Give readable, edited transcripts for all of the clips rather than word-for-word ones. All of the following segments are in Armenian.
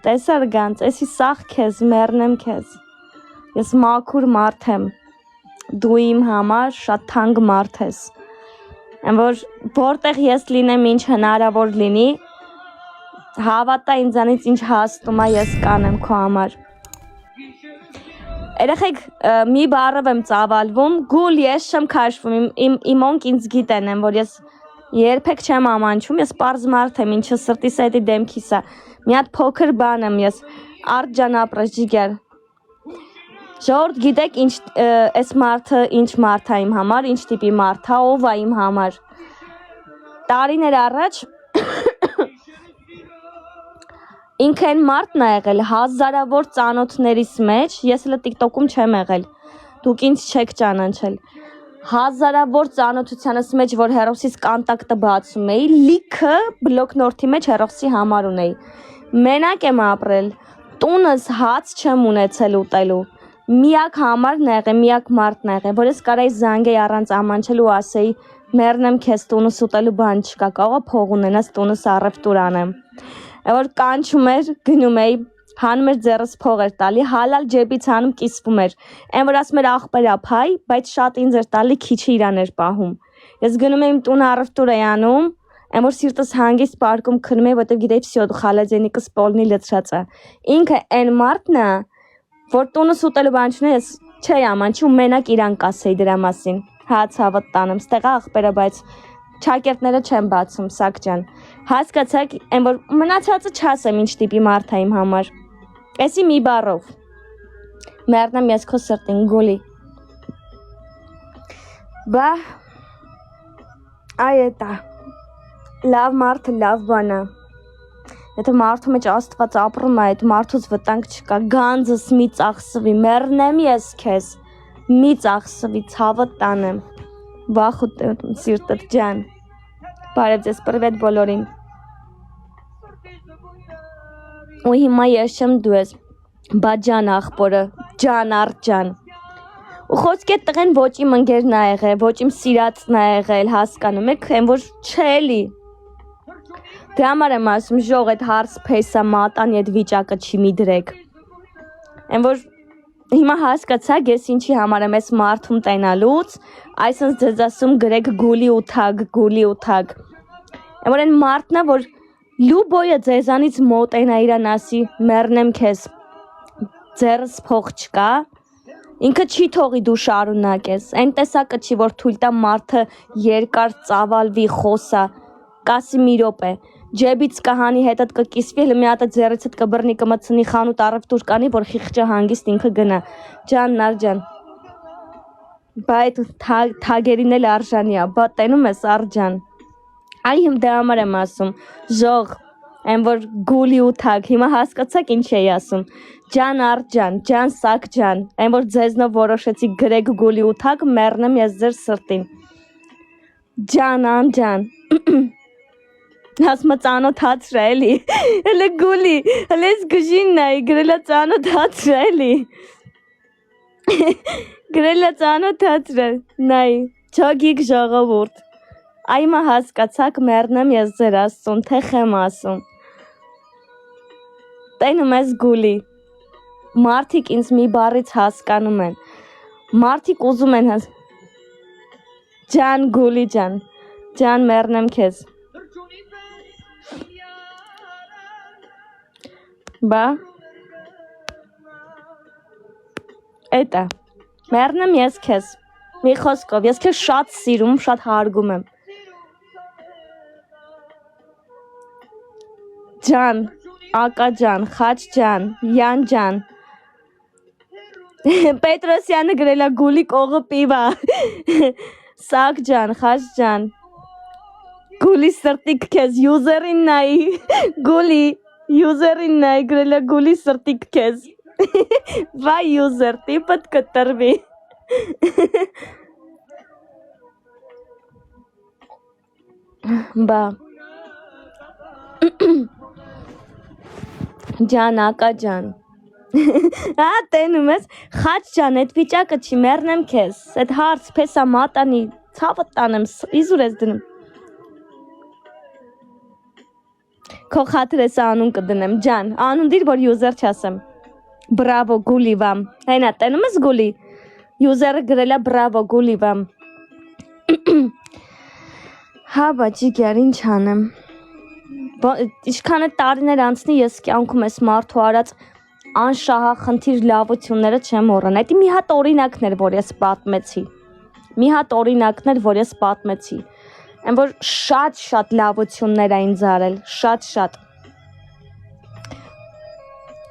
Տեսար գանց, էսի սաղ քեզ, մեռնեմ քեզ։ Ես մաքուր մարդ եմ։ Դու իմ համար շատ թանկ մարդ ես։ Որ որտեղ ես լինեմ, ինչ հնարավոր լինի, հավատա ինձանից ինչ հասնում է, ես կանեմ քո համար։ Երեխեք մի բառով եմ ծավալվում, գուլ ես չեմ քաշվում, իմոնք ինձ գիտեն են, որ ես երբեք չեմ ամանչում, ես պարզ մարդ եմ, ինչը սրտիս հետի դեմքիս է։ Մի հատ փոքր բան եմ ես, արձան ապրես ջիգեր։ Ժողովուրդ գիտեք ինչ այս մարդը ինչ մարդ է իմ համար, ինչ տիպի մարդ է, ով է իմ համար։ Տարիներ առաջ ինքը այն մարդն է եղել հազարավոր ծանոթներիս մեջ, ես հենց TikTok-ում չեմ եղել։ Դուք ինձ չեք ճանաչել։ Հազարավոր ծանոթությանս մեջ, որ հերոսիս կոնտակտը բացում էի, լիքը բլոկնորդի մեջ հերոսի համար ունեի։ Մենակ եմ ապրել, տունս հաց չեմ ունեցել ուտելու։ Միակ համարն եղել, միակ մարդն եղել, որ ես կարայի զանգեի առանց ամանչելու ու ասեի, մեռնեմ քեզ, տունս ուտելու բան չկա, կարող է փող ունենաս, տունս առևտուր անեմ։ Որ կանչում էր, գնում էի, հանում էր ձեռս փող էր տալի, հալալ ջեբից հանում կիսվում էր։ Այն որ ասում էր աղբերա փայ, բայց շատ ինձ էր տալի, քիչը իրան էր պահում։ Ես գնում եմ տուն առևտուր էի անում, այն որ սիրտս հանգիստ պարկում քնում էի, որտեղ գիտեի, всё, խալաձենիկս պոլնի լցրած է։ Ինքը այն մարդն է, որ տունս ուտելու բան չունի, ես չէի ամանչում, մենակ իրան կասեի դրա մասին։ Հաց հավատ տանեմ, ստեղ աղբերա, բայց չակերտները չեմ բացում, սակ ջան։ Հասկացաք, այն որ մնացածը չասեմ ինչ տիպի մարդ է իմ համար։ Էսի մի բառով։ Մեռնեմ ես քո սրտին, գոլի։ Բա այ էտա։ Լավ մարդը լավ բան է։ Եթե մարդու մեջ Աստված ապրում է, այդ մարդուց վտանգ չկա, գանձս մի ծախսվի, մեռնեմ ես քեզ, մի ծախսվի, ցավը տանեմ, վախուտ սիրտդ ջան, բարև ձեզ, պրվետ բոլորին, ու հիմա ես չեմ դու ես, բա ջան աղբորը, ջան առ ջան, ու խոսքի այդ տղեն ոչ իմ ընկերն ա եղել, ոչ իմ սիրածն ա եղել, հասկանում եք, այն որ չելի, դրա համար եմ ասում, ժող այդ հարս փեսա մատանի այդ վիճակը չի մի դրեք, այն որ հիմա հասկացակ ես ինչի համար եմ ես մարդում տենալուց, այսինց ձեզ ասում գրեք գուլի ու թագ, այն որ այն մարդն է, որ լուբոյը ձեզանից մոտենա իրան ասի, մեռնեմ քեզ, ձեռս փող չկա, ինքը չի թողի դու շարունակես, այն տեսակը չի, որ թույլ տա մարդը երկար ծավալվի խոսա, կասի մի րոպե, ջեբից կհանի հետդ կկիսվի, հլը մի հատը ձեռիցդ կբռնի կմցնի խանութ առևտուր կանի, որ խիղճը հանգիստ ինքը գնա, ջան նար ջան, բա այդ թագերին էլ արժանի է, բա տենում ես արջան, այ հմ դրա համար եմ ասում, ժող, այն որ գուլի ու թագ, հիմա հասկացակ ինչ էի ասում, ջան արջան, ջան սակ ջան, այն որ ձեզնով որոշեցի գրեք գուլի ու թագ, մեռնեմ ես ձեր սրտին, ջան անջան, ասմա ծանոթացրա էլի, հլը գուլի, հլը ես գժինն այ, գրելա ծանոթացրա էլի, գրելա ծանոթացրա, նայ, չոգիք ժողովուրդ, այմա հասկացակ մեռնեմ ես ձեր ասում, թե խեմ ասում, տենում ես գուլի, մարդիկ ինձ մի բառից հասկանում են, մարդիկ ուզում են հաս, ջան գուլի ջան, ջան մեռնեմ քեզ, բա էտա մեռնեմ ես քեզ մի խոսքով ես քեզ շատ սիրում շատ հարգում եմ ջան ակա ջան խաչ ջան յան ջան Պետրոսյանը գրել է գուլի կողը պիվա սակ ջան խաչ ջան գուլի սրտիկ քեզ յուզերին նայի գուլի Յուզերին նայ գրել է գուլի սրտիկ քեզ, վայ յուզեր, տիպըտ կտրվի, բա, ջան ակա ջան, տենում ես, խաչ ջան, էդ վիճակը չի մեռնեմ քեզ, էդ հարց պեսա մատանի, ցավը տանեմ, իզուր ես դնում, Քո խաթրես անուն կդնեմ, ջան, անուն դիր, որ user չասեմ։ Բրավո, գուլի վամ։ Հենա, տենում ես գուլի։ User-ը գրել է բրավո, գուլի վամ։ Հա, բաճիկյար, ինչ անեմ։ Ինչքան է տարիներ անցնի, ես կյանքում ես մարդու արած անշահախնդիր լավությունները չեմ մոռանա։ Դա մի հատ օրինակներ, որ ես պատմեցի։ Այն որ շատ լավություններ էին զարել, շատ։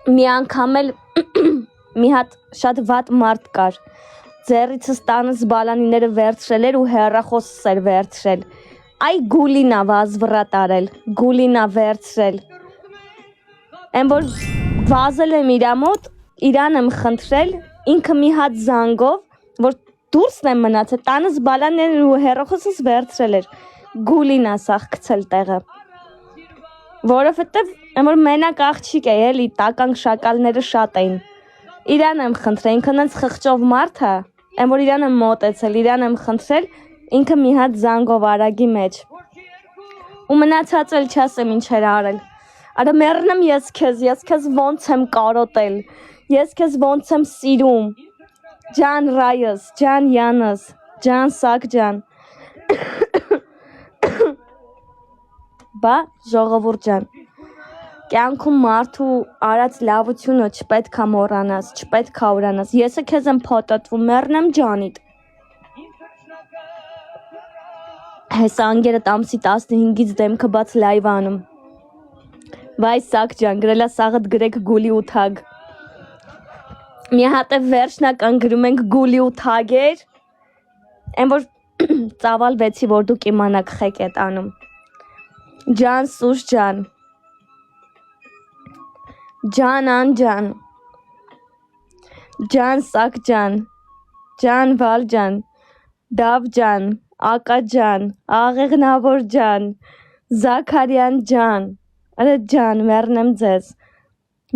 Մի անգամ էլ մի հատ շատ վատ մարդ կար։ Ձեռիցս տանս բալանիները վերցրել էր ու հեռախոսս էր վերցրել։ Այ գուլինա վազվռատ արել, գուլինա վերցրել։ Այն որ վազել եմ իրա մոտ, իրան եմ խնդրել, ինքը մի հատ զանգով, որ դուրսն եմ մնացել, տանս բալանիները ու հեռախոսս վերցրել էր։ Գուլինա սաղ գցել տեղը։ Որովհետև այն որ մենակ աղջիկ է, էլի, տականք շակալները շատ էին։ Իրան եմ խնդրել, ինքը նենց խղճով մարդ է, այն որ իրան եմ մոտեցել, իրան եմ խնդրել, ինքը մի հատ զանգով արագի մեջ։ Ու մնացած էլ չասեմ ինչ էր արել։ Արա մեռնեմ ես քեզ ոնց եմ կարոտել, ես քեզ ոնց եմ սիրում։ Ջան Ռայս, ջան Յանս, ջան Սակ ջան։ Բա ժողովուրդ ջան, կյանքում մարդու արած լավությունը չպետք է մոռանաս, չպետք է ուրանաս։ Եսը քեզ եմ փոթաթվում, մեռնեմ ջանիդ։ Հեսա անգերդ ամսի 15-ից դեմքը բաց լայվ անում։ Վայ Սակ ջան, գրելա սաղդ գրեք գուլի ու թագ։ Մի հատ է վերջնական գրում ենք գուլի ու թագեր, այն որ ծավալվեցի, որ դուք իմանաք խեք էտ անում։ Ջան Սուշ ջան, ջան Անջան, ջան Սակ ջան, ջան Վալ ջան, Դավ ջան, Ակա ջան, Աղեղնավոր ջան, Զաքարյան ջան, Արա ջան, մեռնեմ ձեզ,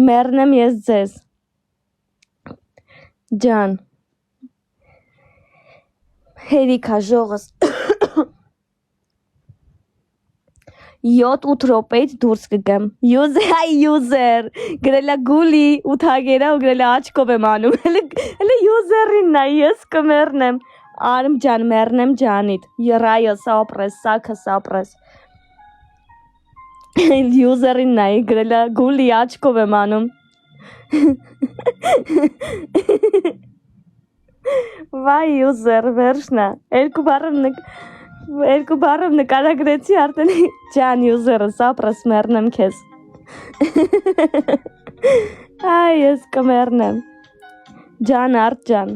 մեռնեմ ես ձեզ, ջան, հերիքա ժողս, 7-8 րոպեից դուրս կգամ, user, գրելա գուլի, ութագերա ու գրելա աչկով եմ անում, հլը user-ին նա, ես կմեռնեմ, արմ ջան, մեռնեմ ջանիդ, Ռայս ապրես, Սաքս ապրես, user-ին նա, գրելա գուլի, աչկով եմ անում, վայ user, վերջնա, երկու բառով նկարագրեցի արդեն ջան user-ս ապրես մեռնեմ քեզ։ Այ ես կմեռնեմ։ Ջան արդ ջան։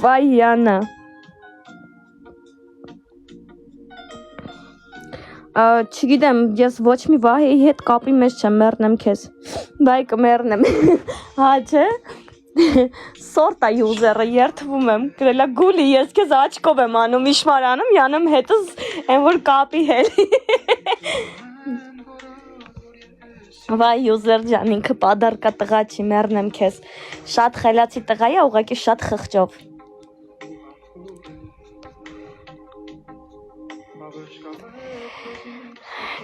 Վայ Յանա։ Չգիտեմ, ես ոչ մի Վահեի հետ կապի մեջ չեմ, մեռնեմ քեզ։ Բայ կմեռնեմ։ Հա չէ։ Սորտա user-ը երթվում եմ, գրելա գուլի, ես քեզ աչկով եմ անում, իշմար անում, յանում հետս այն որ կապի հելի։ Վայ user ջան, ինքը պադարկա տղա չի, մեռնեմ քեզ։ Շատ խելացի տղա է, ուղղակի շատ խղճով։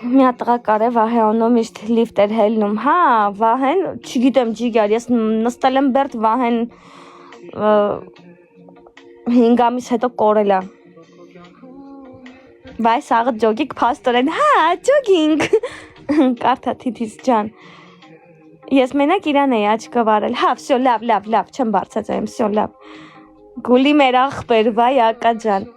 Մի հատ տղա կար է Վահե անունով միշտ լիֆտ էր հելնում։ Հա, Վահեն, չգիտեմ ջիգար, ես նստել եմ Բերդ Վահեն 5 ամիս հետո կորել է։ Վայ սաղը ջոգիկ փաստորեն, հա, ջոգինգ։ Կարթա թիթիս ջան։ Ես մենակ իրան էի աչքը վարել։ Հա, վсё, լավ, չեմ բարձրացնում, վсё, լավ։ Գուլի մեր ախպեր, վայ ակա ջան։